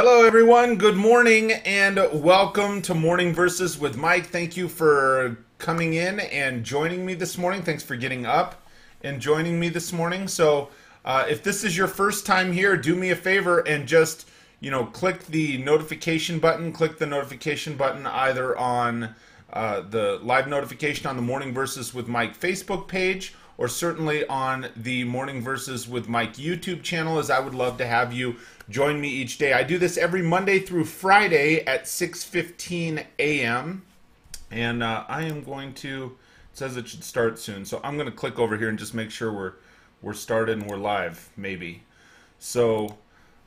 Hello, everyone. Good morning and welcome to Morning Verses with Mike. Thank you for coming in and joining me this morning. Thanks for getting up and joining me this morning. So, if this is your first time here, do me a favor and just, click the notification button. Click the notification button either on the live notification on the Morning Verses with Mike Facebook page, or certainly on the Morning Verses with Mike YouTube channel, as I would love to have you join me each day. I do this every Monday through Friday at 6:15 a.m. And I am going to, it says it should start soon, so I'm going to click over here and just make sure we're started and we're live, maybe. So,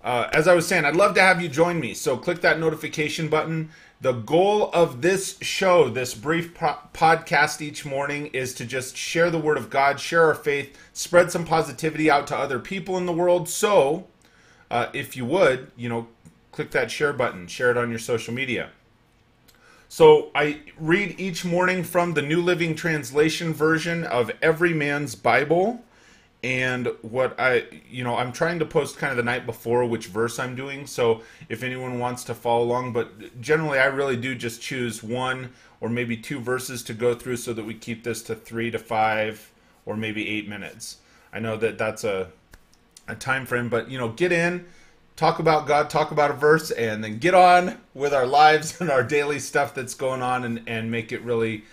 as I was saying, I'd love to have you join me. So click that notification button. The goal of this show, this brief podcast each morning, is to just share the Word of God, share our faith, spread some positivity out to other people in the world. So, if you would, click that share button, share it on your social media. So I read each morning from the New Living Translation version of Every Man's Bible. And what I'm trying to post kind of the night before which verse I'm doing, so if anyone wants to follow along, but generally I really do just choose one or maybe two verses to go through so that we keep this to 3 to 5 or maybe 8 minutes. I know that that's a time frame, but get in, talk about God, talk about a verse, and then get on with our lives and our daily stuff that's going on and make it really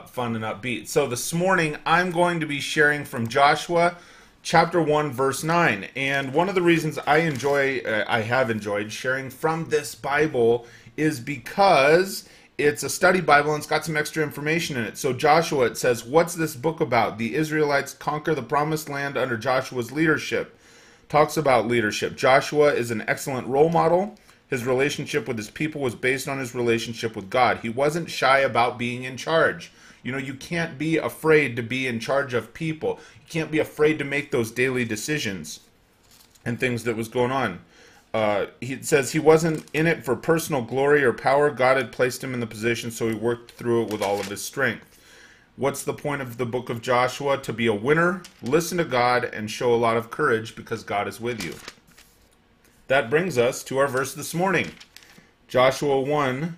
fun and upbeat. So this morning I'm going to be sharing from Joshua chapter 1 verse 9, and one of the reasons I have enjoyed sharing from this Bible is because it's a study Bible and it's got some extra information in it. So Joshua, it says, what's this book about? The Israelites conquer the promised land under Joshua's leadership. Talks about leadership. Joshua is an excellent role model. His relationship with his people was based on his relationship with God. He wasn't shy about being in charge. You can't be afraid to be in charge of people. You can't be afraid to make those daily decisions and things that was going on. He says he wasn't in it for personal glory or power. God had placed him in the position, so he worked through it with all of his strength. What's the point of the book of Joshua? To be a winner, listen to God, and show a lot of courage because God is with you. That brings us to our verse this morning. Joshua 1,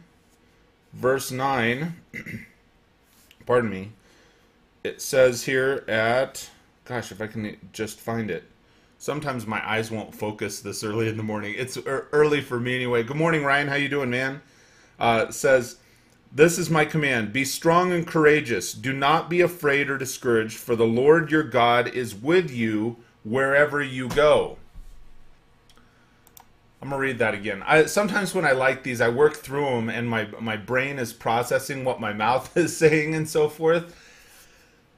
verse 9. Pardon me. It says here at, gosh, if I can just find it. Sometimes my eyes won't focus this early in the morning. It's early for me anyway. Good morning, Ryan. How you doing, man? It says, this is my command. Be strong and courageous. Do not be afraid or discouraged, for the Lord your God is with you wherever you go. I'm going to read that again. Sometimes when I like these, I work through them and my brain is processing what my mouth is saying and so forth.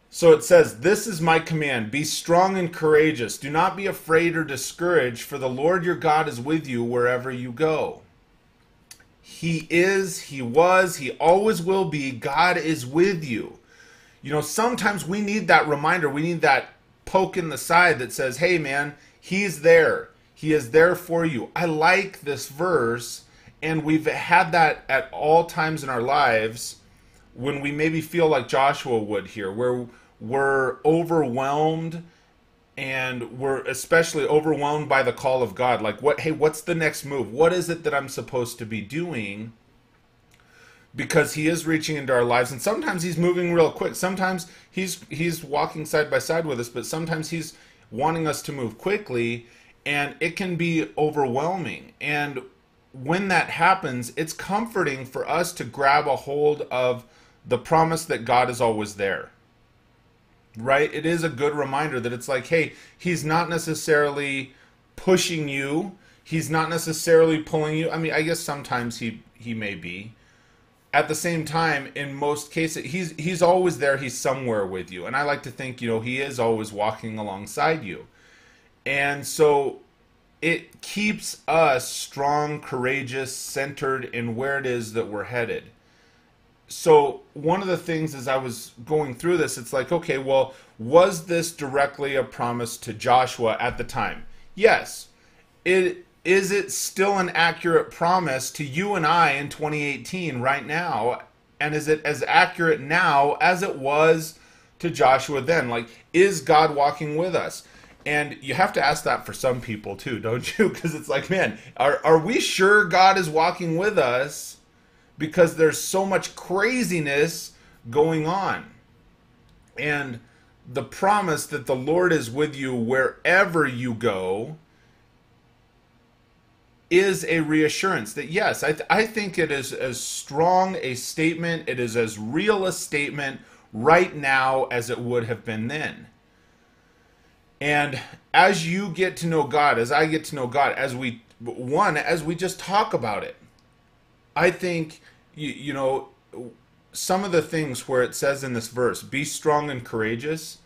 So it says, this is my command. Be strong and courageous. Do not be afraid or discouraged, for the Lord your God is with you wherever you go. He is, he was, he always will be. God is with you. Sometimes we need that reminder. We need that poke in the side that says, hey man, he's there. He is there for you. I like this verse, and we've had that at all times in our lives when we maybe feel like Joshua would here, where we're overwhelmed, and we're especially overwhelmed by the call of God. Like, what's the next move? What is it that I'm supposed to be doing? Because he is reaching into our lives, and sometimes he's moving real quick. Sometimes he's walking side by side with us, but sometimes he's wanting us to move quickly, and it can be overwhelming. And when that happens, it's comforting for us to grab a hold of the promise that God is always there. Right? It is a good reminder that it's like, hey, he's not necessarily pushing you. He's not necessarily pulling you. I mean, I guess sometimes he may be. At the same time, in most cases, he's always there. He's somewhere with you. And I like to think, he is always walking alongside you. And so it keeps us strong, courageous, centered in where it is that we're headed. So one of the things as I was going through this, it's like, okay, well, was this directly a promise to Joshua at the time? Yes. Is it still an accurate promise to you and I in 2018 right now? And is it as accurate now as it was to Joshua then? Like, is God walking with us? And you have to ask that for some people too, don't you? Because it's like, man, are we sure God is walking with us? Because there's so much craziness going on. And the promise that the Lord is with you wherever you go is a reassurance that, yes, I think it is as strong a statement, it is as real a statement right now as it would have been then. And as you get to know God, as I get to know God, as we just talk about it, I think, you know, some of the things where it says in this verse, be strong and courageous,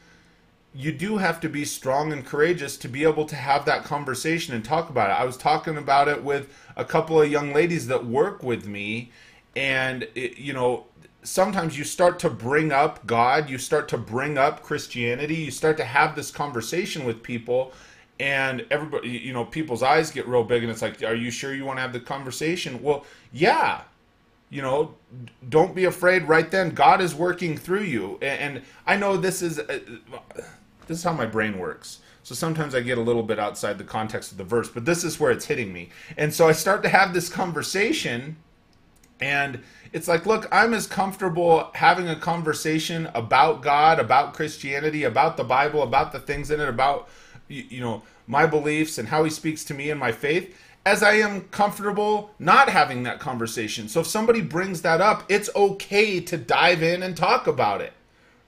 you do have to be strong and courageous to be able to have that conversation and talk about it. I was talking about it with a couple of young ladies that work with me, and you know, sometimes you start to bring up God, you start to bring up Christianity, you start to have this conversation with people, and everybody, you know, people's eyes get real big, and it's like, are you sure you want to have the conversation? Well, yeah. You know, don't be afraid right then. God is working through you. And I know this is how my brain works. So sometimes I get a little bit outside the context of the verse, but this is where it's hitting me. And so I start to have this conversation, and it's like, look, I'm as comfortable having a conversation about God, about Christianity, about the Bible, about the things in it, about, you know, my beliefs and how he speaks to me and my faith, as I am comfortable not having that conversation. So if somebody brings that up, it's okay to dive in and talk about it,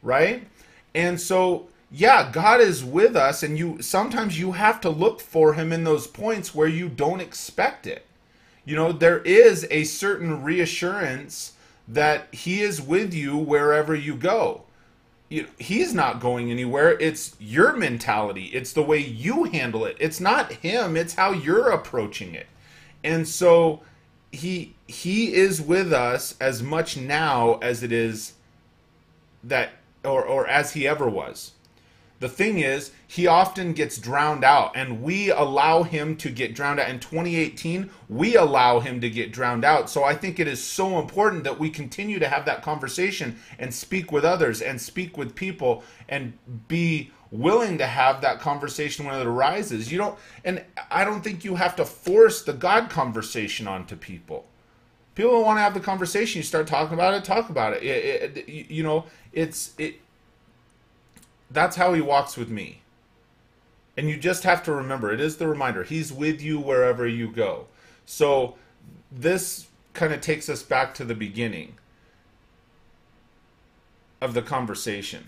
right? And so, yeah, God is with us, and sometimes you have to look for him in those points where you don't expect it. You know, there is a certain reassurance that he is with you wherever you go. He's not going anywhere. It's your mentality. It's the way you handle it. It's not him. It's how you're approaching it. And so he is with us as much now as it is that, or as he ever was. The thing is, he often gets drowned out, and we allow him to get drowned out. In 2018, we allow him to get drowned out. So I think it is so important that we continue to have that conversation and speak with others and speak with people and be willing to have that conversation when it arises. And I don't think you have to force the God conversation onto people. People don't want to have the conversation. You start talking about it, talk about it. You know, that's how he walks with me. And you just have to remember, it is the reminder, he's with you wherever you go. So this kind of takes us back to the beginning of the conversation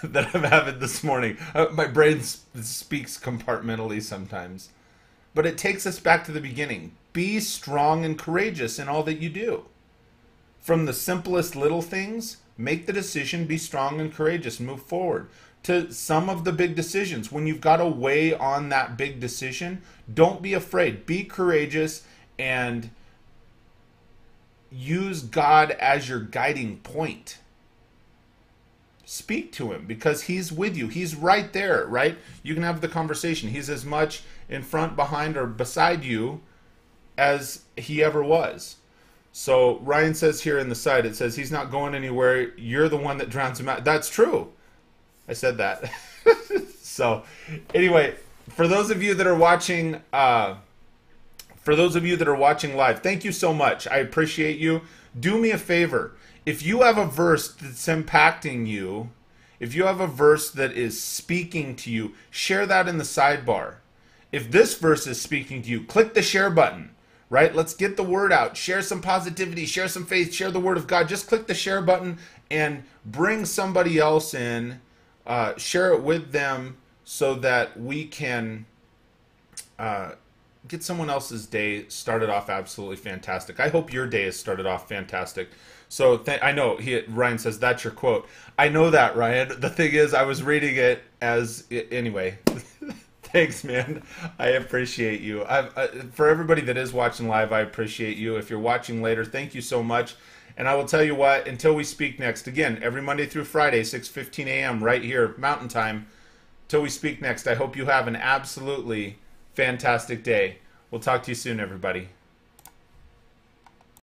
that I'm having this morning. My brain speaks compartmentally sometimes. But it takes us back to the beginning. Be strong and courageous in all that you do. From the simplest little things, make the decision, be strong and courageous, and move forward. To some of the big decisions, when you've got to weigh on that big decision, don't be afraid. Be courageous and use God as your guiding point. Speak to him because he's with you. He's right there, right? You can have the conversation. He's as much in front, behind, or beside you as he ever was. So Ryan says here in the side, it says he's not going anywhere. You're the one that drowns him out. That's true. I said that. So anyway, for those of you that are watching, live, thank you so much. I appreciate you. Do me a favor. If you have a verse that's impacting you, if you have a verse that is speaking to you, share that in the sidebar. If this verse is speaking to you, click the share button. Right? Let's get the word out. Share some positivity, share some faith, share the word of God. Just click the share button and bring somebody else in. Share it with them so that we can get someone else's day started off absolutely fantastic. I hope your day has started off fantastic. So I know Ryan says that's your quote. I know that, Ryan. The thing is, I was reading it as anyway. Thanks, man. I appreciate you. For everybody that is watching live, I appreciate you. If you're watching later, thank you so much. And I will tell you what, until we speak next, again, every Monday through Friday, 6:15 a.m. right here, Mountain Time, till we speak next, I hope you have an absolutely fantastic day. We'll talk to you soon, everybody.